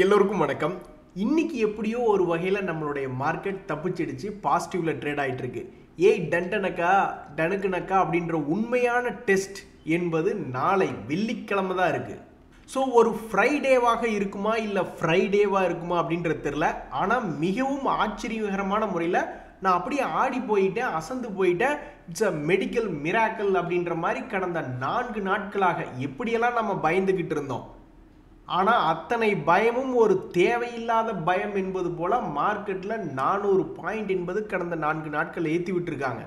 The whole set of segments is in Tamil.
எல்லோருக்கும் வணக்கம். இன்னைக்கு எப்படியோ ஒரு வகையில் நம்மளுடைய மார்க்கெட் தப்பிச்சிடுச்சு, பாசிட்டிவ்ல ட்ரேட் ஆகிட்டு இருக்கு. ஏய் டன்டனக்கா டனுக்குனக்கா அப்படின்ற உண்மையான டெஸ்ட் என்பது நாளை வெள்ளிக்கிழமை தான் இருக்கு. ஸோ ஒரு ஃப்ரைடேவாக இருக்குமா இல்லை ஃப்ரைடேவாக இருக்குமா அப்படின்றது தெரில. ஆனால் மிகவும் ஆச்சரியகரமான முறையில் நான் அப்படியே ஆடி போயிட்டேன், அசந்து போயிட்டேன். இட்ஸ் அ மெடிக்கல் மிராக்கல் அப்படின்ற மாதிரி கடந்த 4 நாட்களாக எப்படியெல்லாம் நம்ம பயந்துக்கிட்டு இருந்தோம். ஆனால் அத்தனை பயமும் ஒரு தேவையில்லாத பயம் என்பது போல மார்க்கெட்டில் 400 பாயிண்ட் என்பது கடந்த 4 நாட்கள் ஏற்றி விட்டுருக்காங்க.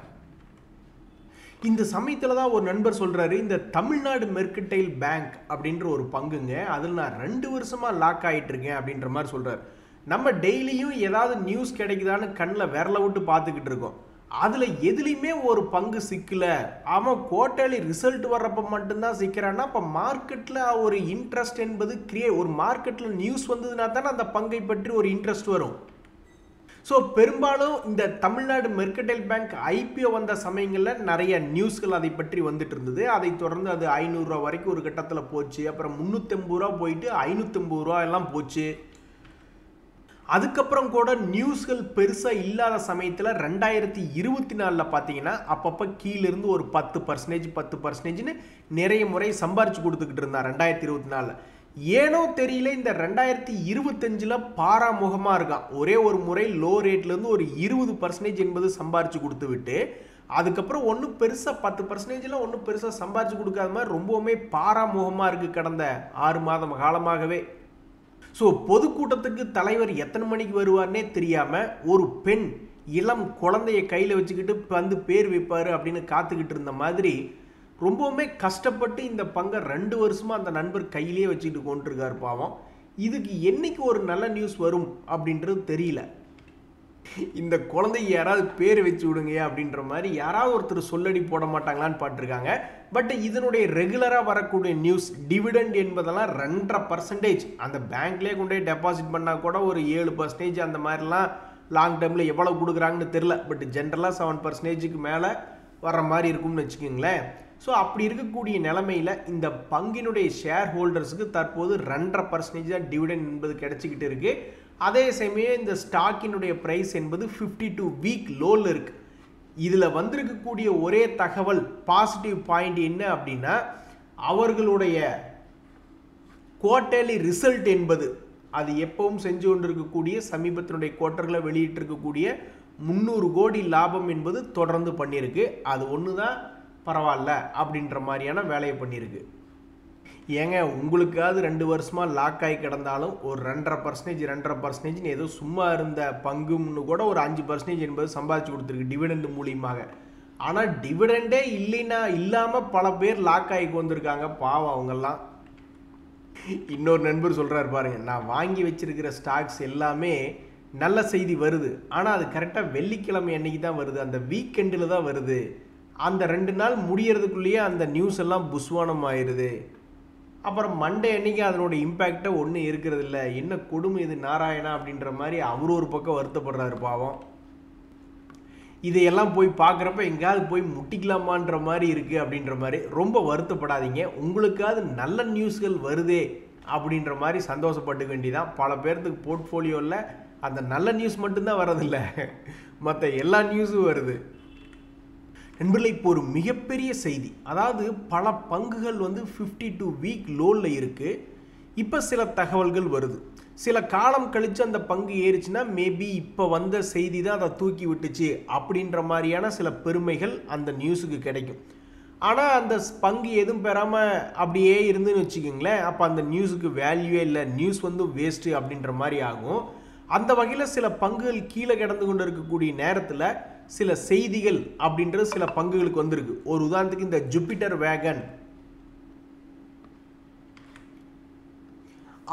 இந்த சமயத்தில் தான் ஒரு நண்பர் சொல்கிறாரு, இந்த தமிழ்நாடு மெர்கன்டைல் பேங்க் அப்படின்ற ஒரு பங்குங்க, அதில் நான் 2 வருஷமாக லாக் ஆகிட்டு இருக்கேன் அப்படின்ற மாதிரி சொல்கிறார். நம்ம டெய்லியும் ஏதாவது நியூஸ் கிடைக்குதான்னு கண்ணில் விரல விட்டு பார்த்துக்கிட்டு இருக்கோம். அதில் எதுலேயுமே ஒரு பங்கு சிக்கல. அவன் குவார்ட்டர்லி ரிசல்ட் வர்றப்ப மட்டும்தான் சிக்கிறான்னா, அப்போ மார்க்கெட்டில் ஒரு இன்ட்ரெஸ்ட் என்பது ஒரு மார்க்கெட்டில் நியூஸ் வந்ததுன்னா தானே அந்த பங்கை பற்றி ஒரு இன்ட்ரெஸ்ட் வரும். ஸோ பெரும்பாலும் இந்த தமிழ்நாடு மெர்கன்டைல் பேங்க் ஐபிஓ வந்த சமயங்களில் நிறைய நியூஸ்கள் அதை பற்றி வந்துட்டு இருந்தது. அதை தொடர்ந்து அது 500 ரூபா வரைக்கும் ஒரு கட்டத்தில் போச்சு. அப்புறம் 350 ரூபா போயிட்டு 550 ரூபா எல்லாம் போச்சு. அதுக்கப்புறம் கூட நியூஸ்கள் பெருசாக இல்லாத சமயத்தில் 2024 பார்த்தீங்கன்னா அப்பப்போ கீழிருந்து ஒரு 10% நிறைய முறை சம்பாரிச்சு கொடுத்துக்கிட்டு இருந்தான் 2024. ஏனோ தெரியல, இந்த 2025 பாராமுகமாக இருக்கான். ஒரே ஒரு முறை லோ ரேட்லேருந்து ஒரு 20% என்பது சம்பாரிச்சு கொடுத்து விட்டு, அதுக்கப்புறம் ஒன்றும் பெருசாக 10% ஒன்றும் பெருசாக சம்பாரிச்சு கொடுக்காத மாதிரி ரொம்பவுமே பாராமுகமாக இருக்குது கடந்த 6 மாதம் காலமாகவே. ஸோ பொதுக்கூட்டத்துக்கு தலைவர் எத்தனை மணிக்கு வருவார்னே தெரியாமல் ஒரு பெண் இளம் குழந்தைய கையில் வச்சுக்கிட்டு வந்து பேர் வைப்பார் அப்படின்னு காத்துக்கிட்டு இருந்த மாதிரி ரொம்பவுமே கஷ்டப்பட்டு இந்த பங்கை 2 வருஷமாக அந்த நண்பர் கையிலேயே வச்சுக்கிட்டு கொண்டிருக்கார் பாவம். இதுக்கு என்னைக்கு ஒரு நல்ல நியூஸ் வரும் அப்படின்றது தெரியல. இந்த குழந்தைக்கு யாராவது பேர் வச்சு விடுங்க அப்படின்ற மாதிரி யாராவது ஒருத்தர் சொல்லடி போட மாட்டாங்களான்னு பார்த்துருக்காங்க. பட் இதனுடைய ரெகுலராக வரக்கூடிய நியூஸ் டிவிடெண்ட் என்பதெல்லாம் 2.5% அந்த பேங்க்லேயே கொண்டு போய் டெபாசிட் பண்ணால் கூட ஒரு 7% அந்த மாதிரிலாம் லாங் டேர்மில் எவ்வளோ கொடுக்குறாங்கன்னு தெரில. பட் ஜென்ரலாக 7%க்கு மேலே வர்ற மாதிரி இருக்கும்னு வச்சுக்கோங்களேன். ஸோ அப்படி இருக்கக்கூடிய நிலைமையில் இந்த பங்கினுடைய ஷேர் ஹோல்டர்ஸுக்கு தற்போது 2.5% தான் டிவிடெண்ட் என்பது கிடைச்சிக்கிட்டு இருக்குது. அதே சமயம் இந்த ஸ்டாக்கினுடைய ப்ரைஸ் என்பது 52 வீக் லோவில் இருக்குது. இதில் வந்திருக்கக்கூடிய ஒரே தகவல் பாசிட்டிவ் பாயிண்ட் என்ன அப்படின்னா, அவர்களுடைய குவார்ட்டர்லி ரிசல்ட் என்பது அது எப்பவும் செஞ்சு கொண்டு இருக்கக்கூடிய சமீபத்தினுடைய குவார்ட்டர்களை வெளியிட்டிருக்கக்கூடிய 300 கோடி லாபம் என்பது தொடர்ந்து பண்ணியிருக்கு. அது ஒன்று தான் பரவாயில்ல அப்படின்ற மாதிரியான வேலையை பண்ணியிருக்கு. ஏங்க உங்களுக்காவது 2 வருஷமாக லாக் ஆகி கிடந்தாலும் ஒரு 2.5% ஏதோ சும்மா இருந்த பங்குன்னு கூட ஒரு 5% என்பது சம்பாதிச்சு கொடுத்துருக்கு டிவிடெண்ட் மூலியமாக. ஆனால் டிவிடெண்டே இல்லாமல் பல பேர் லாக் ஆகி வந்திருக்காங்க பாவம் அவங்கெல்லாம். இன்னொரு நண்பர் சொல்கிறார் பாருங்க, நான் வாங்கி வச்சிருக்கிற ஸ்டாக்ஸ் எல்லாமே நல்ல செய்தி வருது, ஆனால் அது கரெக்டாக வெள்ளிக்கிழமை அன்னைக்கு தான் வருது, அந்த வீக்கெண்டில் தான் வருது. அந்த 2 நாள் முடியறதுக்குள்ளேயே அந்த நியூஸ் எல்லாம் புஸ்வானம் ஆயிடுது. அப்புறம் மண்டே அன்னைக்கு அதனோட இம்பேக்டை ஒன்றும் இருக்கிறது இல்லை. என்ன கொடுமை இது நாராயணா அப்படின்ற மாதிரி அவர் ஒரு பக்கம் வருத்தப்படுறாரு பாவம். இதையெல்லாம் போய் பார்க்குறப்ப எங்கேயாவது போய் முட்டிக்கலாமான்ற மாதிரி இருக்குது அப்படின்ற மாதிரி ரொம்ப வருத்தப்படாதீங்க. உங்களுக்காவது நல்ல நியூஸ்கள் வருதே அப்படின்ற மாதிரி சந்தோஷப்பட்டுக்க வேண்டியதான். பல பேர்த்துக்கு போர்ட்ஃபோலியோவில் அந்த நல்ல நியூஸ் மட்டும்தான் வரதில்லை, மற்ற எல்லா நியூஸும் வருது. நண்பர்களே, இப்போ ஒரு மிகப்பெரிய செய்தி, அதாவது பல பங்குகள் 52 வீக் லோவில் இருக்குது. இப்போ சில தகவல்கள் வருது. சில காலம் கழித்து அந்த பங்கு ஏறிச்சுன்னா மேபி இப்போ வந்த செய்தி தான் அதை தூக்கி விட்டுச்சு அப்படின்ற மாதிரியான சில பெருமைகள் அந்த நியூஸுக்கு கிடைக்கும். ஆனால் அந்த பங்கு எதுவும் பெறாமல் அப்படியே இருந்துன்னு வச்சுக்கோங்களேன், அப்போ அந்த நியூஸுக்கு வேல்யூவே இல்லை, நியூஸ் வேஸ்ட்டு அப்படின்ற மாதிரி ஆகும். அந்த வகையில் சில பங்குகள் கீழே கிடந்து கொண்டு இருக்கக்கூடிய நேரத்தில் சில செய்திகள் அப்படின்றது சில பங்குகளுக்கு வந்திருக்கு. ஒரு உதாரணத்துக்கு இந்த ஜூபிட்டர் வேகன்,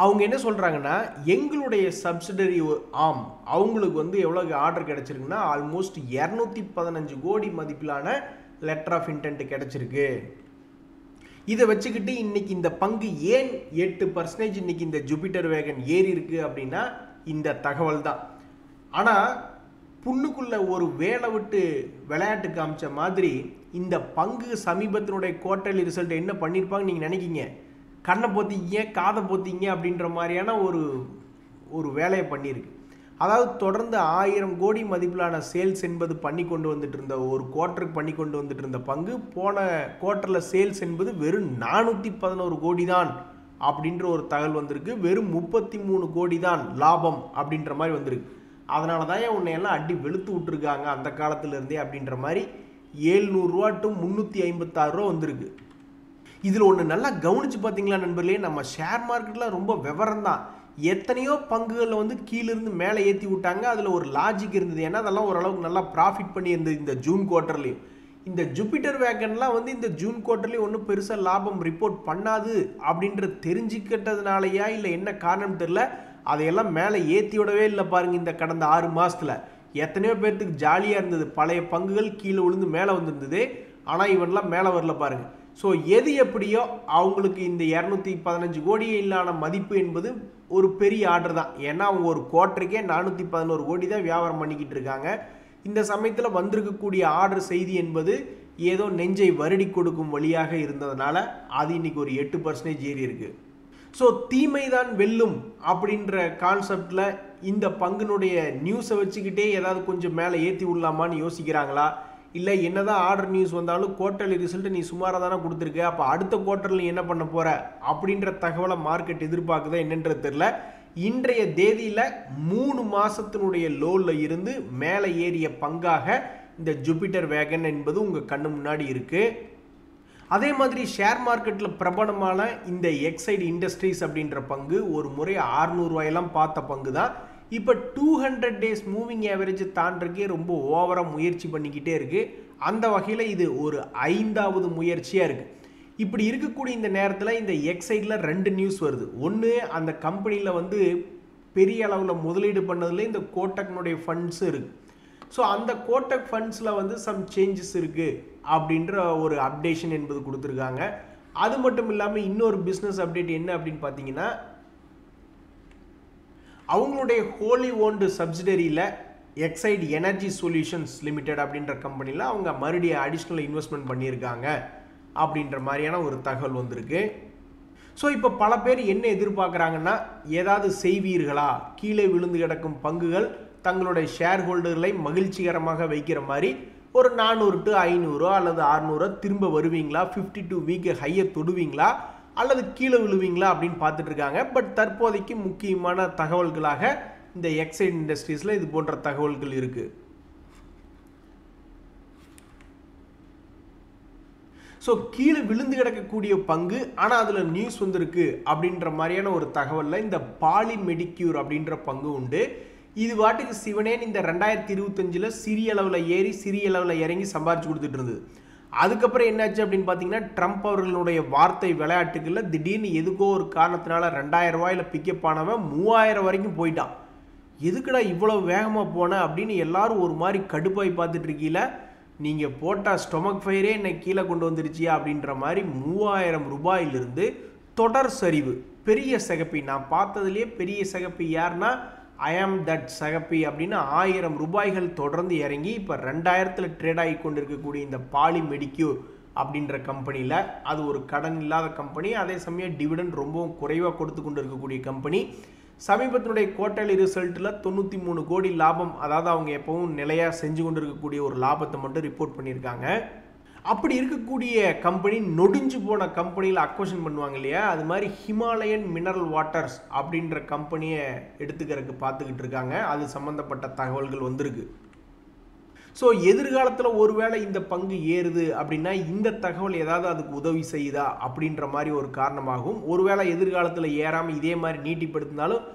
அவங்க என்ன சொல்கிறாங்கன்னா, எங்களுடைய சப்சிடரி ஆம் அவங்களுக்கு எவ்வளோ ஆர்டர் கிடைச்சிருக்குன்னா ஆல்மோஸ்ட் 215 கோடி மதிப்பிலான லெட்டர் ஆஃப் இன்டென்ட் கிடைச்சிருக்கு. இதை வச்சுக்கிட்டு இன்னைக்கு இந்த பங்கு ஏன் 8% இன்னைக்கு இந்த ஜூபிட்டர் வேகன் ஏறி இருக்கு அப்படின்னா இந்த தகவல் தான். ஆனால் புண்ணுக்குள்ள ஒரு வேலை விட்டு விளையாட்டு காமிச்ச மாதிரி இந்த பங்கு சமீபத்தினுடைய குவார்ட்டர்லி ரிசல்ட் என்ன பண்ணியிருப்பாங்க நீங்கள் நினைக்கிங்க? கண்ணை பொத்திங்க காதை பொத்திங்க அப்படின்ற மாதிரியான ஒரு ஒரு வேலையை பண்ணியிருக்கு. அதாவது தொடர்ந்து 1000 கோடி மதிப்பிலான சேல்ஸ் என்பது பண்ணி கொண்டு வந்துட்டு இருந்த ஒரு குவார்ட்டருக்கு பண்ணி கொண்டு வந்துட்டு இருந்த பங்கு போன குவார்ட்டரில் சேல்ஸ் என்பது வெறும் 411 கோடி தான் அப்படின்ற ஒரு தகவல் வந்திருக்கு. வெறும் 33 கோடி தான் லாபம் அப்படின்ற மாதிரி வந்திருக்கு. அதனால தான் உன்னை எல்லாம் அடி வெளுத்து விட்டுருக்காங்க அந்த காலத்திலேருந்தே அப்படின்ற மாதிரி 700 ரூபா டு 356 ரூபா வந்திருக்கு. இதில் ஒன்று நல்லா கவனித்து பார்த்தீங்களா நண்பர்களே, நம்ம ஷேர் மார்க்கெட்டில் ரொம்ப விவரம் தான். எத்தனையோ பங்குகளில் வந்து கீழிருந்து மேலே ஏற்றி விட்டாங்க. அதில் ஒரு லாஜிக் இருந்தது. ஏன்னா அதெல்லாம் ஓரளவுக்கு நல்லா ப்ராஃபிட் பண்ணி இருந்தது இந்த ஜூன் குவார்ட்டர்லேயும். இந்த ஜூபிட்டர் வேகன்லாம் வந்து இந்த ஜூன் குவார்ட்டர்லேயும் ஒன்றும் பெருசாக லாபம் ரிப்போர்ட் பண்ணாது அப்படின்ற தெரிஞ்சுக்கிட்டதுனாலயா இல்லை என்ன காரணம் தெரில, அதையெல்லாம் மேலே ஏற்றி விடவே இல்லை பாருங்கள். இந்த கடந்த 6 மாதத்தில் எத்தனையோ பேர்த்துக்கு ஜாலியாக இருந்தது. பழைய பங்குகள் கீழே விழுந்து மேலே வந்துருந்தது. ஆனால் இவன்லாம் மேலே வரல பாருங்கள். ஸோ எது எப்படியோ அவங்களுக்கு இந்த 215 கோடியிலான மதிப்பு என்பது ஒரு பெரிய ஆர்டர் தான். ஏன்னா அவங்க ஒரு குவார்ட்டருக்கே 411 கோடி தான் வியாபாரம் பண்ணிக்கிட்டு இருக்காங்க. இந்த சமயத்தில் வந்திருக்கக்கூடிய ஆர்டர் செய்தி என்பது ஏதோ நெஞ்சை வருடி கொடுக்கும் வழியாக இருந்ததுனால அது இன்னைக்கு ஒரு 8% ஏறி இருக்கு. ஸோ தீமை தான் வெல்லும் அப்படின்ற கான்செப்டில் இந்த பங்குனுடைய நியூஸை வச்சுக்கிட்டே ஏதாவது கொஞ்சம் மேலே ஏற்றி விடலாமான்னு யோசிக்கிறாங்களா, இல்லை என்னதான் ஆர்டர் நியூஸ் வந்தாலும் குவார்ட்டர்லி ரிசல்ட் நீ சுமாராக தானே கொடுத்துருக்க, அப்போ அடுத்த குவார்ட்டரில் என்ன பண்ண போகிற அப்படின்ற தகவலை மார்க்கெட் எதிர்பார்க்குதா என்னன்றது தெரியல. இன்றைய தேதியில் 3 மாதத்தினுடைய லோவில் இருந்து மேலே ஏறிய பங்காக இந்த ஜூபிட்டர் வேகன் என்பது உங்கள் கண்ணு முன்னாடி இருக்குது. அதே மாதிரி ஷேர் மார்க்கெட்டில் பிரபலமான இந்த எக்ஸைட் இண்டஸ்ட்ரீஸ் அப்படின்ற பங்கு ஒரு முறை 600 ரூபாயெல்லாம் பார்த்த பங்கு தான். இப்போ 200 டேஸ் மூவிங் ஆவரேஜ் தாண்டறக்கே ரொம்ப ஓவராக முயற்சி பண்ணிக்கிட்டே இருக்குது. அந்த வகையில் இது ஒரு 5வது முயற்சியாக இருக்குது. இப்படி இருக்கக்கூடிய இந்த நேரத்தில் இந்த எக்ஸைட்டில் 2 நியூஸ் வருது. ஒன்று, அந்த கம்பெனியில் வந்து பெரிய அளவில் முதலீடு பண்ணதில் இந்த கோட்டக்னுடைய ஃபண்ட்ஸும் இருக்குது. ஸோ அந்த கோட்டக் ஃபண்ட்ஸில் வந்து சம் சேஞ்சஸ் இருக்குது அப்படின்ற ஒரு அப்டேஷன் என்பது கொடுத்துருக்காங்க. அது மட்டும் இல்லாமல் இன்னொரு பிஸ்னஸ் அப்டேட் என்ன அப்படின்னு பார்த்தீங்கன்னா, அவங்களுடைய ஹோலி ஓன்டு சப்சிடரியில் எக்ஸைட் எனர்ஜி சொல்யூஷன்ஸ் லிமிடெட் அப்படின்ற கம்பெனியில் அவங்க மறுபடியும் அடிஷ்னல் இன்வெஸ்ட்மெண்ட் பண்ணியிருக்காங்க அப்படின்ற மாதிரியான ஒரு தகவல் வந்திருக்கு. ஸோ இப்போ பல பேர் என்ன எதிர்பார்க்குறாங்கன்னா, ஏதாவது செய்வீர்களா, கீழே விழுந்து கிடக்கும் பங்குகள் தங்களுடைய ஷேர் ஹோல்டர்களை மகிழ்ச்சிகரமாக வைக்கிற மாதிரி ஒரு 400 to 500 அல்லது 600 திரும்ப வருவீங்களா, 52 வீக் ஹையை தொடுவீங்களா அல்லது கீழே விழுவீங்களா அப்படின்னு பார்த்துட்டு இருக்காங்க. பட் தற்போதைக்கு முக்கியமான தகவல்களாக இந்த எக்ஸைட் இண்டஸ்ட்ரீஸில் இது போன்ற தகவல்கள் இருக்குது. ஸோ கீழே விழுந்து கிடக்கக்கூடிய பங்கு, ஆனால் அதில் நியூஸ் வந்திருக்கு அப்படின்ற மாதிரியான ஒரு தகவலில் இந்த பாலி மெடிக்யூர் அப்படின்ற பங்கு உண்டு. இது வாட்டுக்கு சிவனேன் இந்த 2025 சிறிய அளவில் ஏறி சிறிய அளவில் இறங்கி சம்பாரிச்சு கொடுத்துட்டு இருந்தது. அதுக்கப்புறம் என்னாச்சு அப்படின்னு பார்த்தீங்கன்னா, ட்ரம்ப் அவர்களுடைய வார்த்தை விளையாட்டுகளில் திடீர்னு எதுக்கோ ஒரு காரணத்தினால 2000 ரூபாயில் பிக்கப் ஆனவன் 3000 வரைக்கும் போயிட்டான். எதுக்குடா இவ்வளோ வேகமாக போன அப்படின்னு எல்லாரும் ஒரு மாதிரி கடுப்பாய் பார்த்துட்டு இருக்கீல. நீங்கள் போட்டால் ஸ்டொமக் ஃபயரே என்னை கீழே கொண்டு வந்துருச்சியா அப்படின்ற மாதிரி 3000 ரூபாயிலிருந்து தொடர் சரிவு. பெரிய சகப்பி, நான் பார்த்ததுலேயே பெரிய சகப்பி யாருன்னா ஐ ஆம் தட் சகப்பி அப்படின்னு 1000 ரூபாய்கள் தொடர்ந்து இறங்கி இப்போ 2000 ட்ரேட் ஆகி கொண்டு இருக்கக்கூடிய இந்த பாலி மெடிக்யூர் அப்படின்ற கம்பெனியில், அது ஒரு கடன் இல்லாத கம்பெனி, அதே சமயம் டிவிடெண்ட் ரொம்பவும் குறைவாக கொடுத்து கொண்டு இருக்கக்கூடிய கம்பெனி. சமீபத்தினுடைய குவார்ட்டர்லி ரிசல்ட்டில் 93 கோடி லாபம், அதாவது அவங்க எப்பவும் நிலையாக செஞ்சு கொண்டு இருக்கக்கூடிய ஒரு லாபத்தை மட்டும் ரிப்போர்ட் பண்ணியிருக்காங்க. அப்படி இருக்கக்கூடிய கம்பெனி நொடிஞ்சு போன கம்பெனியில் அக்வசிஷன் பண்ணுவாங்க இல்லையா, அது மாதிரி ஹிமாலயன் மினரல் வாட்டர்ஸ் அப்படின்ற கம்பெனியை எடுத்துக்கிறதுக்கு பார்த்துக்கிட்டு இருக்காங்க. அது சம்மந்தப்பட்ட தகவல்கள் வந்திருக்கு. ஸோ எதிர்காலத்தில் ஒருவேளை இந்த பங்கு ஏறுது அப்படின்னா இந்த தகவல் ஏதாவது அதுக்கு உதவி செய்யுதா அப்படின்ற மாதிரி ஒரு காரணமாகும். ஒருவேளை எதிர்காலத்தில் ஏறாமல் இதே மாதிரி நீட்டிப்படுத்தினாலும்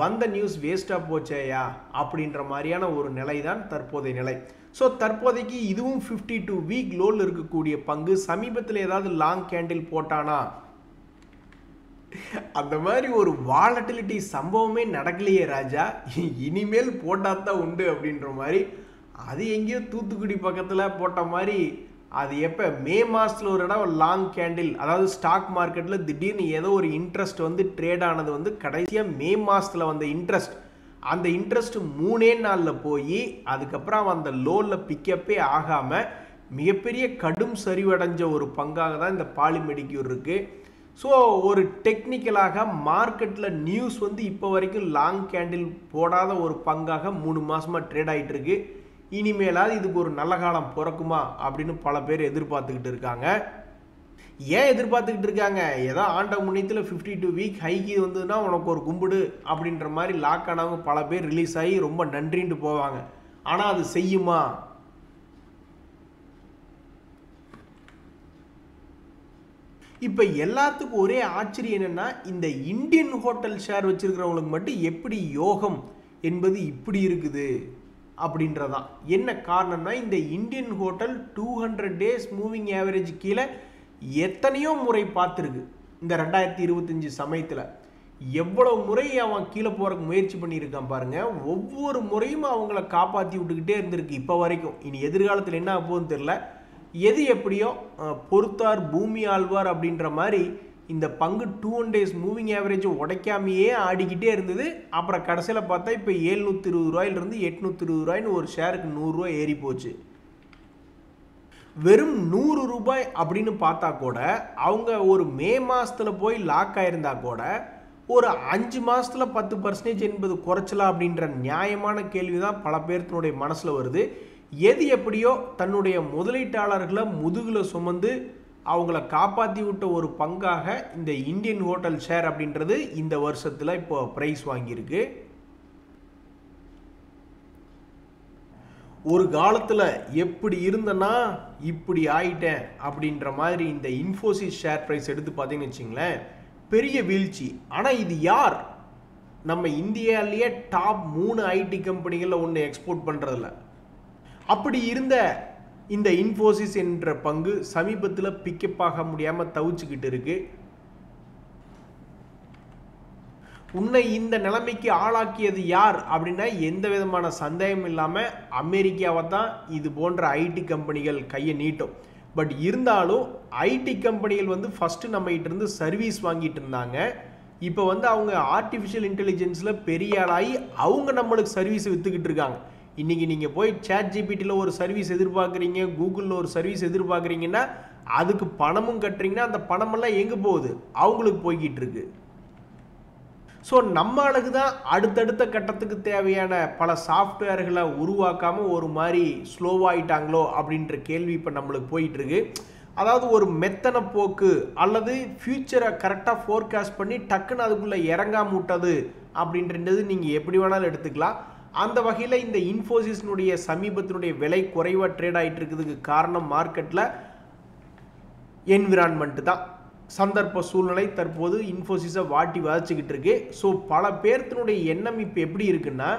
வந்த நியூஸ் வேஸ்ட்டாக போச்சேயா அப்படின்ற மாதிரியான ஒரு நிலை தான் தற்போதைய நிலை. ஸோ தற்போதைக்கு இதுவும் 52 வீக் லோவில் இருக்கக்கூடிய பங்கு. சமீபத்தில் ஏதாவது லாங் கேண்டில் போட்டானா, அந்த மாதிரி ஒரு வாலட்டிலிட்டி சம்பவமே நடக்கலையே ராஜா, இனிமேல் போட்டால் தான் உண்டு அப்படின்ற மாதிரி. அது எங்கேயோ தூத்துக்குடி பக்கத்தில் போட்ட மாதிரி, அது எப்போ மே மாதத்தில் ஒரு இடம் லாங் கேண்டில், அதாவது ஸ்டாக் மார்க்கெட்டில் திடீர்னு ஏதோ ஒரு இன்ட்ரெஸ்ட் வந்து ட்ரேட் ஆனது வந்து கடைசியாக மே மாதத்தில் வந்த இன்ட்ரெஸ்ட், அந்த இன்ட்ரெஸ்ட் 3 நாளில் போய் அதுக்கப்புறம் அந்த லோனில் பிக்கப்பே ஆகாமல் மிகப்பெரிய கடும் சரிவடைஞ்ச ஒரு பங்காக தான் இந்த பாலி மெடிக்யூர் இருக்குது. ஸோ ஒரு டெக்னிக்கலாக மார்க்கெட்டில் நியூஸ் வந்து இப்போ வரைக்கும் லாங் கேண்டில் போடாத ஒரு பங்காக 3 மாதமாக ட்ரேட் ஆகிட்டு இருக்கு. இனிமேலாவது இதுக்கு ஒரு நல்ல காலம் பிறக்குமா அப்படின்னு பல பேர் எதிர்பார்த்துக்கிட்டு இருக்காங்க. ஏன் எதிர்பார்த்துக்கிட்டு இருக்காங்க? ஏதோ ஆண்ட முன்னியத்தில் 52 வீக் ஹைக்கு வந்ததுன்னா உனக்கு ஒரு கும்பிடு அப்படின்ற மாதிரி லாக் ஆனவங்க பல பேர் ரிலீஸ் ஆகி ரொம்ப நன்றின்ட்டு போவாங்க. ஆனால் அது செய்யுமா? இப்போ எல்லாத்துக்கும் ஒரே ஆச்சரியம் என்னன்னா, இந்த இந்தியன் ஹோட்டல் ஷேர் வச்சிருக்கிறவங்களுக்கு மட்டும் எப்படி யோகம் என்பது இப்படி இருக்குது அப்படின்றதான். என்ன காரணம்னா, இந்த Indian hotel 200 days moving average கீழே எத்தனையோ முறை பார்த்துருக்கு. இந்த 2025 சமயத்தில் எவ்வளவு முறை அவன் கீழே போகிறக்கு முயற்சி பண்ணியிருக்கான் பாருங்க. ஒவ்வொரு முறையும் அவங்கள காப்பாற்றி விட்டுக்கிட்டே இருந்திருக்கு இப்போ வரைக்கும். இனி எதிர்காலத்தில் என்ன ஆகுதுன்னு தெரியல. எது எப்படியோ பொறுத்தார் பூமி ஆழ்வார் அப்படின்ற மாதிரி இந்த பங்கு 200 டேஸ் மூவிங் ஆவரேஜ் உடைக்காமையே ஆடிக்கிட்டே இருந்தது. அப்புறம் கடைசியில் பார்த்தா இப்போ 720 ரூபாயிலிருந்து 820 ரூபாய்னு ஒரு ஷேருக்கு 100 ரூபாய் ஏறி போச்சு. வெறும் 100 ரூபாய் அப்படின்னு பார்த்தா கூட அவங்க ஒரு மே மாதத்தில் போய் லாக் ஆயிருந்தா கூட ஒரு 5 மாதத்தில் 10% என்பது குறைச்சலாம் அப்படின்ற நியாயமான கேள்வி தான் பல பேர்த்தினுடைய மனசில் வருது. எது எப்படியோ தன்னுடைய முதலீட்டாளர்களை முதுகில் சுமந்து அவங்கள காப்பாற்றி விட்ட ஒரு பங்காக இந்த இந்தியன் ஹோட்டல் ஷேர் அப்படின்றது இந்த வருஷத்தில் இப்போ ப்ரைஸ் வாங்கியிருக்கு. ஒரு காலத்தில் எப்படி இருந்தனா இப்படி ஆயிட்டேன் அப்படின்ற மாதிரி இந்த இன்ஃபோசிஸ் ஷேர் ப்ரைஸ் எடுத்து பார்த்தீங்கன்னு வச்சிங்களேன், பெரிய வீழ்ச்சி. ஆனால் இது யார்? நம்ம இந்தியாவிலேயே டாப் 3 ஐடி கம்பெனிகளில் ஒன்று எக்ஸ்போர்ட் பண்ணுறதில்ல. அப்படி இருந்த இந்த இன்ஃபோசிஸ் என்ற பங்கு சமீபத்தில் பிக்கப் ஆக முடியாமல் தவிச்சுக்கிட்டு இருக்கு. உன்னை இந்த நிலைமைக்கு ஆளாக்கியது யார் அப்படின்னா எந்த விதமான சந்தேகம் இல்லாமல் அமெரிக்காவை தான் இது போன்ற ஐடி கம்பெனிகள் கையை நீட்டும். பட் இருந்தாலும் ஐடி கம்பெனிகள் வந்து ஃபஸ்ட்டு நம்மகிட்ட இருந்து சர்வீஸ் வாங்கிட்டு இருந்தாங்க. இப்போ வந்து அவங்க ஆர்டிஃபிஷியல் இன்டெலிஜென்ஸில் பெரிய ஆளாகி அவங்க நம்மளுக்கு சர்வீஸ் விற்றுக்கிட்டு இருக்காங்க. இன்றைக்கி நீங்கள் போய் சாட் ஜிபிடியில் ஒரு சர்வீஸ் எதிர்பார்க்குறீங்க, கூகுளில் ஒரு சர்வீஸ் எதிர்பார்க்குறீங்கன்னா அதுக்கு பணமும் கட்டுறீங்கன்னா அந்த பணமெல்லாம் எங்கே போகுது? அவங்களுக்கு போய்கிட்டு இருக்கு. ஸோ நம்மளுக்கு தான் அடுத்தடுத்த கட்டத்துக்கு தேவையான பல சாஃப்ட்வேர்களை உருவாக்காமல் ஒரு மாதிரி ஸ்லோவாகிட்டாங்களோ அப்படின்ற கேள்வி இப்போ நம்மளுக்கு போயிட்டுருக்கு. அதாவது ஒரு மெத்தனை போக்கு அல்லது ஃப்யூச்சரை கரெக்டாக ஃபோர்காஸ்ட் பண்ணி டக்குன்னு அதுக்குள்ளே இறங்காம விட்டது அப்படின்றது நீங்கள் எப்படி வேணாலும் எடுத்துக்கலாம். அந்த வகையில் இந்த இன்ஃபோசிஸ்னுடைய சமீபத்தினுடைய விலை குறைவாக ட்ரேட் ஆகிட்டு இருக்கிறதுக்கு காரணம் மார்க்கெட்டில் என்விரான்மெண்ட் தான். சந்தர்ப்ப சூழ்நிலை தற்போது இன்ஃபோசிஸை வாட்டி வதச்சிக்கிட்டு இருக்கு. ஸோ பல பேர்த்தினுடைய எண்ணம் இப்போ எப்படி இருக்குன்னா,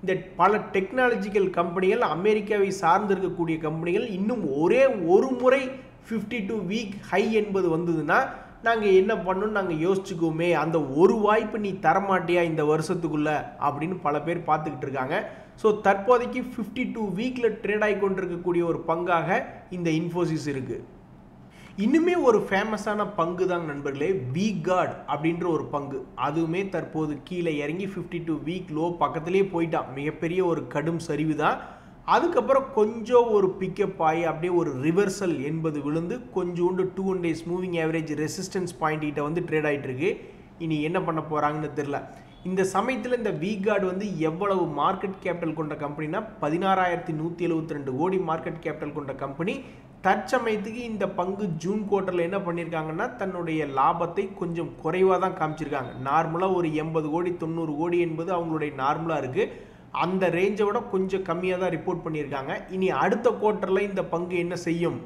இந்த பல டெக்னாலஜிக்கல் கம்பெனிகள் அமெரிக்காவை சார்ந்து இருக்கக்கூடிய கம்பெனிகள் இன்னும் ஒரே ஒரு முறை 52 வீக் ஹை என்பது வந்ததுன்னா நாங்கள் என்ன பண்ணணும்னு நாங்கள் யோசிச்சுக்குவோமே, அந்த ஒரு வாய்ப்பு நீ தரமாட்டியா இந்த வருஷத்துக்குள்ள அப்படின்னு பல பேர் பார்த்துக்கிட்டு இருக்காங்க. ஸோ தற்போதைக்கு 52 வீக்கில் ட்ரேட் ஆகி கொண்டிருக்கக்கூடிய ஒரு பங்காக இந்த இன்ஃபோசிஸ் இருக்குது. இன்னுமே ஒரு ஃபேமஸான பங்கு தாங்க நண்பர்களே, V-Guard அப்படின்ற ஒரு பங்கு. அதுவுமே தற்போது கீழே இறங்கி 52 வீக் லோ பக்கத்துலேயே போயிட்டான். மிகப்பெரிய ஒரு கடும் சரிவு தான். அதுக்கப்புறம் கொஞ்சம் ஒரு பிக்கப் ஆகி அப்படியே ஒரு ரிவர்சல் என்பது விழுந்து கொஞ்சோண்டு 200 days moving average resistance point கிட்ட வந்து ட்ரேட் ஆகிட்டு இருக்கு. இனி என்ன பண்ண போகிறாங்கன்னு தெரில. இந்த சமயத்தில் இந்த V-Guard வந்து எவ்வளவு மார்க்கெட் கேபிட்டல் கொண்ட கம்பெனினா 16,172 கோடி மார்க்கெட் கேபிட்டல் கொண்ட கம்பெனி. தற்சமயத்துக்கு இந்த பங்கு ஜூன் குவார்ட்டரில் என்ன பண்ணியிருக்காங்கன்னா தன்னுடைய லாபத்தை கொஞ்சம் குறைவாக தான் காமிச்சிருக்காங்க. நார்மலாக ஒரு 80 கோடி 90 கோடி என்பது அவங்களுடைய நார்மலாக இருக்குது. அந்த ரேஞ்சை விட கொஞ்சம் கம்மியாக தான் ரிப்போர்ட் பண்ணியிருக்காங்க. இனி அடுத்த குவார்ட்டரில் இந்த பங்கு என்ன செய்யும்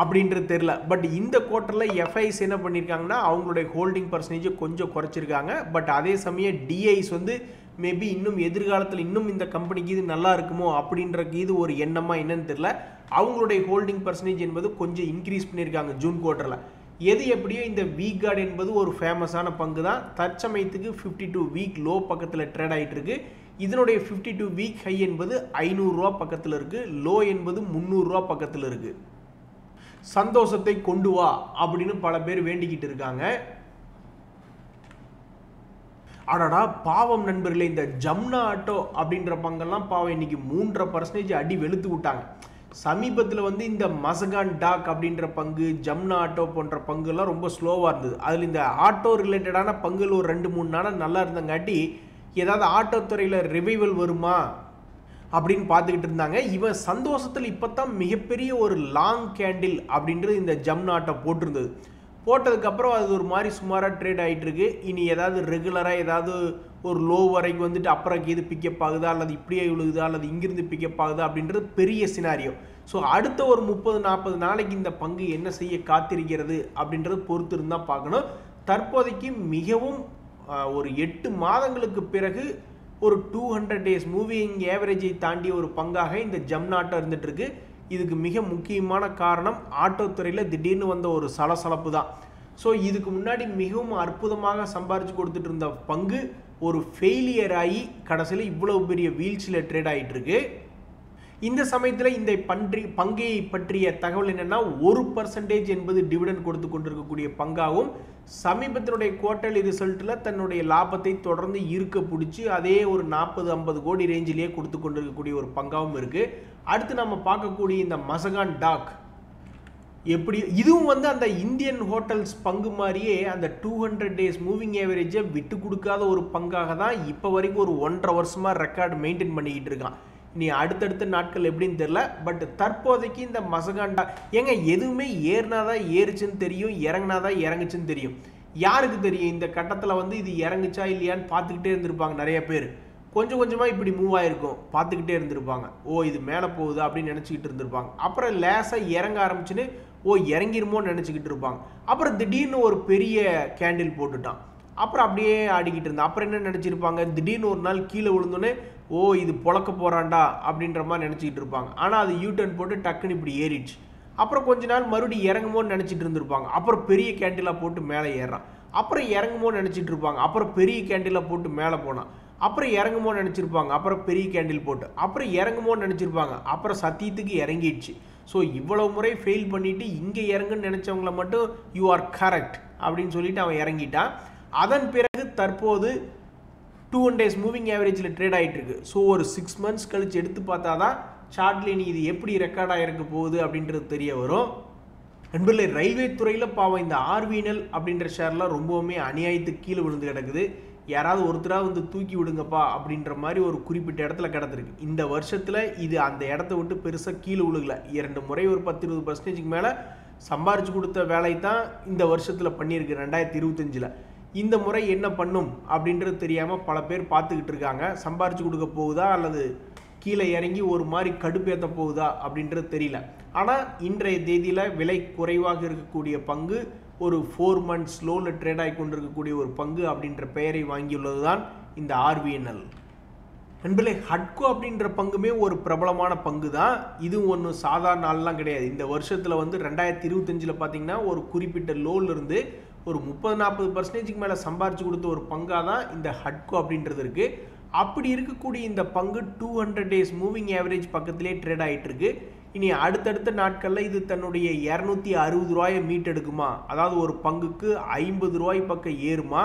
அப்படின்றது தெரில. பட் இந்த குவார்ட்டரில் எஃப்ஐஸ் என்ன பண்ணியிருக்காங்கன்னா அவங்களுடைய ஹோல்டிங் பர்சன்டேஜை கொஞ்சம் குறைச்சிருக்காங்க. பட் அதே சமயம் டிஐஸ் வந்து மேபி இன்னும் எதிர்காலத்தில் இன்னும் இந்த கம்பெனிக்கு இது நல்லா இருக்குமோ அப்படின்றக்கு இது ஒரு எண்ணமா என்னன்னு தெரியல. அவங்களுடைய ஹோல்டிங் பர்சன்டேஜ் என்பது கொஞ்சம் இன்க்ரீஸ் பண்ணியிருக்காங்க ஜூன் குவார்ட்டரில். எது எப்படியோ இந்த V-Guard என்பது ஒரு ஃபேமஸான பங்கு தான். தற்சமயத்துக்கு 52 வீக் லோ பக்கத்தில் ட்ரேட் ஆகிட்டு இருக்கு. இதனுடைய 52 வீக் ஹை என்பது 500 ரூபா பக்கத்தில் இருக்குது. லோ என்பது 300 ரூபா பக்கத்தில் இருக்குது. சந்தோஷத்தை கொண்டு வா அப்படின்னு பல பேர் வேண்டிக்கிட்டு இருக்காங்க. அடடா பாவம் நண்பர்களே, இந்த ஜம்னா ஆட்டோ அப்படின்ற பங்கெல்லாம் பாவம் இன்னைக்கு 3.5% அடி வெளுத்து விட்டாங்க. சமீபத்தில் வந்து இந்த மசகான் டாக் அப்படின்ற பங்கு, ஜம்னா ஆட்டோ போன்ற பங்குலாம் ரொம்ப ஸ்லோவாக இருந்தது. அதில் இந்த ஆட்டோ ரிலேட்டடான பங்குகள் ஒரு 2-3 நாளாக நல்லா இருந்தங்காட்டி ஏதாவது ஆட்டோ துறையில் ரிவைவல் வருமா அப்படின்னு பார்த்துக்கிட்டு இருந்தாங்க. இவன் சந்தோஷத்தில் இப்போ தான் மிகப்பெரிய ஒரு லாங் கேண்டில் அப்படின்றது இந்த ஜம்னா ஆட்டோ போட்டிருந்தது. போட்டதுக்கப்புறம் அது ஒரு மாதிரி சுமாராக ட்ரேட் ஆகிட்டு இருக்கு. இனி ஏதாவது ரெகுலராக ஏதாவது ஒரு லோ வரைக்கும் வந்துட்டு அப்புறம் இது பிக்கப் ஆகுதா, அல்லது இப்படியே விழுகுதா, அல்லது இங்கிருந்து பிக்கப் ஆகுதா அப்படின்றது பெரிய சினாரியோ. ஸோ அடுத்த ஒரு 30-40 நாளைக்கு இந்த பங்கு என்ன செய்ய காத்திருக்கிறது அப்படின்றது பொறுத்து இருந்தால் பார்க்கணும். தற்போதைக்கு மிகவும் ஒரு 8 மாதங்களுக்கு பிறகு ஒரு 200 days மூவிங் ஏவரேஜை தாண்டிய ஒரு பங்காக இந்த ஜம்னா ஆட்டோ இருந்துட்டு இருக்கு. இதுக்கு மிக முக்கியமான காரணம் ஆட்டோ துறையில் திடீர்னு வந்த ஒரு சலசலப்பு தான். ஸோ இதுக்கு முன்னாடி மிகவும் அற்புதமாக சம்பாரித்து கொடுத்துட்டு இருந்த பங்கு ஒரு ஃபெயிலியர் ஆகி கடைசியில் இவ்வளவு பெரிய வீழ்ச்சியில் ட்ரேட் ஆகிட்டு இருக்கு. இந்த சமயத்தில் இந்த பங்கை பற்றிய தகவல் என்னென்னா 1% என்பது டிவிடெண்ட் கொடுத்து கொண்டிருக்கக்கூடிய பங்காகவும், சமீபத்தினுடைய குவார்ட்டர்லி ரிசல்ட்டில் தன்னுடைய லாபத்தை தொடர்ந்து இருக்க பிடிச்சி அதே ஒரு 40-50 கோடி ரேஞ்சிலேயே கொடுத்து கொண்டிருக்கக்கூடிய ஒரு பங்காகவும் இருக்குது. அடுத்து நம்ம பார்க்கக்கூடிய இந்த மசகான் டாக் எப்படி, இதுவும் வந்து அந்த இந்தியன் ஹோட்டல்ஸ் பங்கு மாதிரியே அந்த 200 days மூவிங் ஏவரேஜை விட்டு கொடுக்காத ஒரு பங்காக தான் இப்போ வரைக்கும் ஒரு 1.5 வருஷமாக ரெக்கார்டு மெயின்டைன் பண்ணிக்கிட்டு இருக்கான். இனி அடுத்தடுத்த நாட்கள் எப்படின்னு தெரியல. பட் தற்போதைக்கு இந்த மசகான் டாக் ஏங்க எதுவுமே ஏறினாதான் ஏறுச்சுன்னு தெரியும், இறங்கினாதான் இறங்குச்சுன்னு தெரியும். யாருக்கு தெரியும் இந்த கட்டத்தில் வந்து இது இறங்குச்சா இல்லையான்னு பார்த்துக்கிட்டே இருந்திருப்பாங்க நிறைய பேர். கொஞ்சம் கொஞ்சமாக இப்படி மூவ் ஆகிருக்கும், பார்த்துக்கிட்டே இருந்திருப்பாங்க. ஓ இது மேலே போகுது அப்படின்னு நினச்சிக்கிட்டு இருந்திருப்பாங்க. அப்புறம் லேசாக இறங்க ஆரம்பிச்சுன்னு ஓ இறங்கிருமோன்னு நினச்சிக்கிட்டு இருப்பாங்க. அப்புறம் திடீர்னு ஒரு பெரிய கேண்டில் போட்டுட்டான், அப்புறம் அப்படியே ஆடிக்கிட்டு இருந்தான். அப்புறம் என்ன நினச்சிருப்பாங்க, திடீர்னு ஒரு நாள் கீழே விழுந்தோன்னே ஓ இது பொழக்க போகிறான்டா அப்படின்ற மாதிரி நினச்சிக்கிட்டு இருப்பாங்க. ஆனால் அது யூட்டர்ன் போட்டு டக்குன்னு இப்படி ஏறிடுச்சு. அப்புறம் கொஞ்ச நாள் மறுபடியும் இறங்குமோன்னு நினச்சிட்டு இருந்திருப்பாங்க. அப்புறம் பெரிய கேண்டிலாக போட்டு மேலே ஏறான். அப்புறம் இறங்குமோன்னு நினச்சிட்டு இருப்பாங்க. அப்புறம் பெரிய கேண்டிலாக போட்டு மேலே போனான். அப்புறம் இறங்குமோன்னு நினச்சிருப்பாங்க. அப்புறம் பெரிய கேண்டில் போட்டு அப்புறம் இறங்குமோன்னு நினச்சிருப்பாங்க. அப்புறம் சத்தியத்துக்கு இறங்கிடுச்சு. ஸோ இவ்வளவு முறை ஃபெயில் பண்ணிவிட்டு இங்கே இறங்குன்னு நினச்சவங்கள மட்டும் யூ ஆர் கரெக்ட் அப்படின்னு சொல்லிட்டு அவன் இறங்கிட்டான். அதன் பிறகு தற்போது 200 days மூவிங் ஏவரேஜில் ட்ரேட் ஆகிட்டு இருக்கு. ஸோ ஒரு 6 months கழிச்சு எடுத்து பார்த்தா தான் சார்ட்ல நீ இது எப்படி ரெக்கார்டாக இருக்க போகுது அப்படின்றது தெரிய வரும். நண்பர்களே, ரயில்வே துறையில் பாவம் இந்த ஆர்விஎன்எல் அப்படின்ற ஷேர்லாம் ரொம்பவுமே அநியாயத்துக்கு கீழே விழுந்து கிடக்குது. யாராவது ஒருத்தராக வந்து தூக்கி விடுங்கப்பா அப்படின்ற மாதிரி ஒரு குறிப்பிட்ட இடத்துல கிடந்திருக்கு. இந்த வருஷத்தில் இது அந்த இடத்த விட்டு பெருசாக கீழே விழுகல. 2 முறை ஒரு 10-20% மேலே சம்பாரிச்சு கொடுத்த வேலை தான் இந்த வருஷத்தில் பண்ணியிருக்கு 2025. இந்த முறை என்ன பண்ணும் அப்படின்றது தெரியாமல் பல பேர் பார்த்துக்கிட்டு இருக்காங்க. சம்பாரிச்சு கொடுக்க போகுதா அல்லது கீழே இறங்கி ஒரு மாதிரி கடுப்பேற்ற போகுதா அப்படின்றது தெரியல. ஆனால் இன்றைய தேதியில் விலை குறைவாக இருக்கக்கூடிய பங்கு ஒரு 4 months லோவில் ட்ரேட் ஆகி கொண்டிருக்கக்கூடிய ஒரு பங்கு அப்படின்ற பெயரை வாங்கியுள்ளது தான் இந்த ஆர்விஎன்எல். நண்பர்களே, ஹட்கோ அப்படின்ற பங்குமே ஒரு பிரபலமான பங்கு தான். இது ஒன்றும் சாதாரண நாள்லாம் கிடையாது. இந்த வருஷத்தில் வந்து 2025 பார்த்தீங்கன்னா ஒரு குறிப்பிட்ட லோலிருந்து ஒரு 30-40% மேலே சம்பாரிச்சு கொடுத்த ஒரு பங்காக தான் இந்த ஹட்கோ அப்படின்றது இருக்குது. அப்படி இருக்கக்கூடிய இந்த பங்கு 200 days மூவிங் ஏவரேஜ் பக்கத்திலே ட்ரேட் ஆகிட்டு இருக்கு. இனி அடுத்தடுத்த நாட்களில் இது தன்னுடைய 260 ரூபாயை மீட்டெடுக்குமா, அதாவது ஒரு பங்குக்கு 50 ரூபாய் பக்கம் ஏறுமா,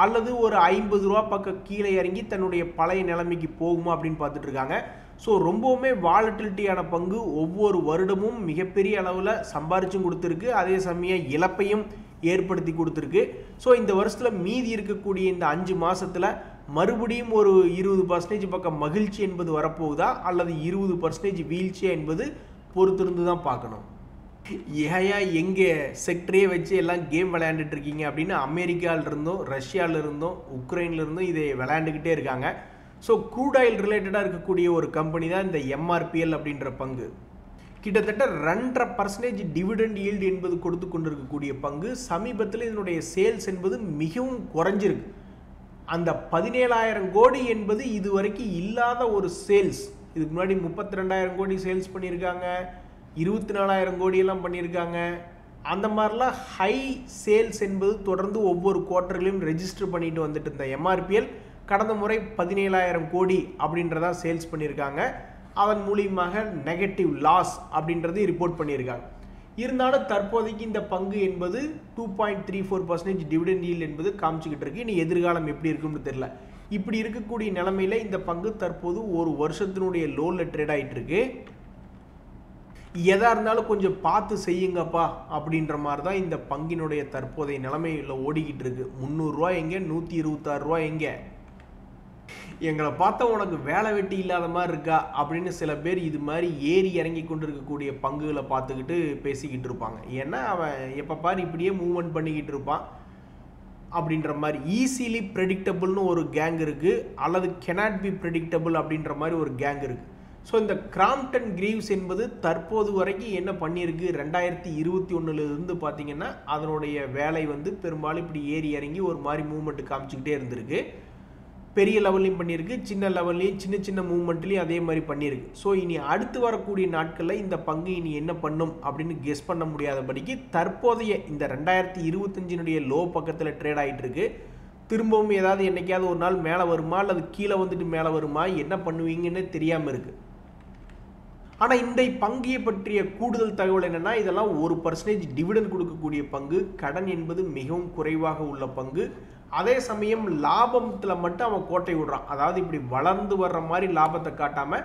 அல்லது ஒரு 50 ரூபா பக்கம் கீழே இறங்கி தன்னுடைய பழைய நிலைமைக்கு போகுமா அப்படின்னு பார்த்துட்டு இருக்காங்க. ஸோ ரொம்பவுமே வாலட்டிலிட்டியான பங்கு, ஒவ்வொரு வருடமும் மிகப்பெரிய அளவில் சம்பாரிச்சும் கொடுத்துருக்கு, அதே சமயம் இழப்பையும் ஏற்படுத்தி கொடுத்துருக்கு. ஸோ இந்த வருஷத்தில் மீதி இருக்கக்கூடிய இந்த 5 மாதத்தில் மறுபடியும் ஒரு 20% பக்கம் மகிழ்ச்சி என்பது வரப்போகுதா அல்லது 20% வீழ்ச்சியா என்பது பொறுத்திருந்து தான் பார்க்கணும். ஏயா எங்கே செக்டரே வச்சு எல்லாம் கேம் விளையாண்டுட்டு இருக்கீங்க அப்படின்னு அமெரிக்காவிலிருந்தும் ரஷ்யாவிலிருந்தும் உக்ரைன்லேருந்தும் இதை விளையாண்டுக்கிட்டே இருக்காங்க. ஸோ க்ரூட் ஆயில் ரிலேட்டடாக இருக்கக்கூடிய ஒரு கம்பெனி தான் இந்த எம்ஆர்பிஎல் அப்படின்ற பங்கு. கிட்டத்தட்ட 2.5% டிவிடெண்ட் ஈல்டு என்பது கொடுத்து கொண்டிருக்கக்கூடிய பங்கு. சமீபத்தில் இதனுடைய சேல்ஸ் என்பது மிகவும் குறைஞ்சிருக்கு. அந்த 17,000 கோடி என்பது இதுவரைக்கும் இல்லாத ஒரு சேல்ஸ். இதுக்கு முன்னாடி 32,000 கோடி சேல்ஸ் பண்ணியிருக்காங்க, 24,000 கோடியெல்லாம் பண்ணியிருக்காங்க. அந்த மாதிரிலாம் ஹை சேல்ஸ் என்பது தொடர்ந்து ஒவ்வொரு குவார்ட்டர்லையும் ரெஜிஸ்டர் பண்ணிட்டு வந்துட்டு இருந்த எம்ஆர்பிஎல் கடந்த முறை 17,000 கோடி அப்படின்றதா சேல்ஸ் பண்ணியிருக்காங்க. அதன் மூலியமாக நெகட்டிவ் லாஸ் அப்படின்றது ரிப்போர்ட் பண்ணியிருக்காங்க. இருந்தாலும் தற்போதைக்கு இந்த பங்கு என்பது 2.34% டிவிடெண்ட் ஈல்டு என்பது காமிச்சிக்கிட்டு இருக்கு. இனி எதிர்காலம் எப்படி இருக்கும்னு தெரியல. இப்படி இருக்கக்கூடிய நிலைமையில் இந்த பங்கு தற்போது ஒரு வருஷத்தினுடைய லோவில் ட்ரேட் ஆகிட்டு இருக்கு. எதா இருந்தாலும் கொஞ்சம் பார்த்து செய்யுங்கப்பா அப்படின்ற மாதிரி தான் இந்த பங்கினுடைய தற்போதைய நிலைமையில் ஓடிக்கிட்டு இருக்கு. 300 ரூபா எங்கே, 126 ரூபா எங்கே? எங்களை பார்த்தா உனக்கு வேலை வெட்டி இல்லாத மாதிரி இருக்கா அப்படின்னு சில பேர் இது மாதிரி ஏறி இறங்கி கொண்டு இருக்கக்கூடிய பங்குகளை பார்த்துக்கிட்டு பேசிக்கிட்டு இருப்பாங்க. ஏன்னா அவன் எப்போ பாரு இப்படியே மூவ்மெண்ட் பண்ணிக்கிட்டு இருப்பான் அப்படின்ற மாதிரி. ஈஸிலி ப்ரெடிக்டபுள்னு ஒரு கேங் இருக்குது, அல்லது கெனாட் பி ப்ரெடிக்டபுள் அப்படின்ற மாதிரி ஒரு கேங் இருக்குது. ஸோ இந்த கிராம்ப்டன் கிரீவ்ஸ் என்பது தற்போது வரைக்கும் என்ன பண்ணியிருக்கு, 2021 பார்த்தீங்கன்னா அதனுடைய வேலை வந்து பெரும்பாலும் இப்படி ஏறி இறங்கி ஒரு மாதிரி மூவ்மெண்ட் காமிச்சிக்கிட்டே இருந்திருக்கு. பெரிய லெவல்லையும் பண்ணியிருக்கு, சின்ன லெவல்லையும் சின்ன சின்ன மூவ்மெண்ட்லேயும் அதே மாதிரி பண்ணியிருக்கு. ஸோ இனி அடுத்து வரக்கூடிய நாட்களில் இந்த பங்கு இனி என்ன பண்ணும் அப்படின்னு கெஸ் பண்ண முடியாதபடிக்கு தற்போதைய இந்த 2025 லோ பக்கத்தில் ட்ரேட் ஆகிட்டு இருக்கு. திரும்பவும் ஏதாவது என்னைக்காவது ஒரு நாள் மேலே வருமா அல்லது கீழே வந்துட்டு மேலே வருமா, என்ன பண்ணுவீங்கன்னு தெரியாமல் இருக்குது. ஆனால் இந்த பங்கியை பற்றிய கூடுதல் தகவல் என்னென்னா, இதெல்லாம் 1% டிவிடெண்ட் கொடுக்கக்கூடிய பங்கு, கடன் என்பது மிகவும் குறைவாக உள்ள பங்கு. அதே சமயம் லாபத்தில் மட்டும் அவன் கோட்டை விடுறான். அதாவது இப்படி வளர்ந்து வர்ற மாதிரி லாபத்தை காட்டாமல்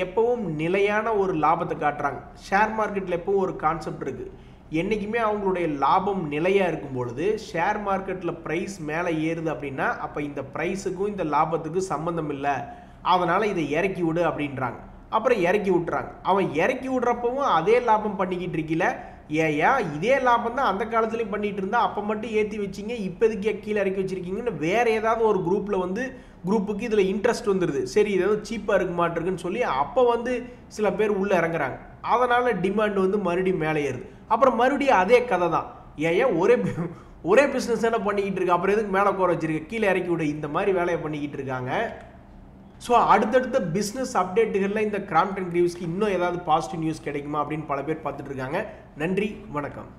எப்பவும் நிலையான ஒரு லாபத்தை காட்டுறாங்க. ஷேர் மார்க்கெட்டில் எப்பவும் ஒரு கான்செப்ட் இருக்குது, என்றைக்குமே அவங்களுடைய லாபம் நிலையாக இருக்கும் பொழுது ஷேர் மார்க்கெட்டில் ப்ரைஸ் மேலே ஏறுது அப்படின்னா அப்போ இந்த ப்ரைஸுக்கும் இந்த லாபத்துக்கும் சம்மந்தம் இல்லை, அதனால் இதை இறக்கி விடு அப்படின்றாங்க. அப்புறம் இறக்கி விட்டுறாங்க. அவன் இறக்கி விடுறப்பவும் அதே லாபம் பண்ணிக்கிட்டு இருக்கல, ஏயா இதே லாபம் தான் அந்த காலத்துலேயும் பண்ணிகிட்டு இருந்தா, அப்போ மட்டும் ஏற்றி வச்சிங்க, இப்போதைக்கு கீழே இறக்கி வச்சுருக்கீங்கன்னு வேறு ஏதாவது ஒரு குரூப்பில் வந்து குரூப்புக்கு இதில் இன்ட்ரெஸ்ட் வந்துடுது. சரி இது ஏதோ சீப்பாக இருக்க மாட்டிருக்குன்னு சொல்லி அப்போ வந்து சில பேர் உள்ளே இறங்குறாங்க. அதனால் டிமாண்ட் வந்து மறுபடியும் மேலே ஏறுது. அப்புறம் மறுபடியும் அதே கதை தான், ஏயா ஒரே பிஸ்னஸ் தானே பண்ணிக்கிட்டு இருக்கு, அப்புறம் எதுக்கு மேலே குறை வச்சிருக்க, கீழே இறக்கி விட, இந்த மாதிரி வேலையை பண்ணிக்கிட்டு இருக்காங்க. ஸோ அடுத்தடுத்த பிஸ்னஸ் அப்டேட்டுகளில் இந்த கிராம்ப்டன் கிரீவ்ஸ்க்கு இன்னும் ஏதாவது பாசிட்டிவ் நியூஸ் கிடைக்குமா அப்படின்னு பல பேர் பார்த்துட்டு இருக்காங்க. நன்றி, வணக்கம்.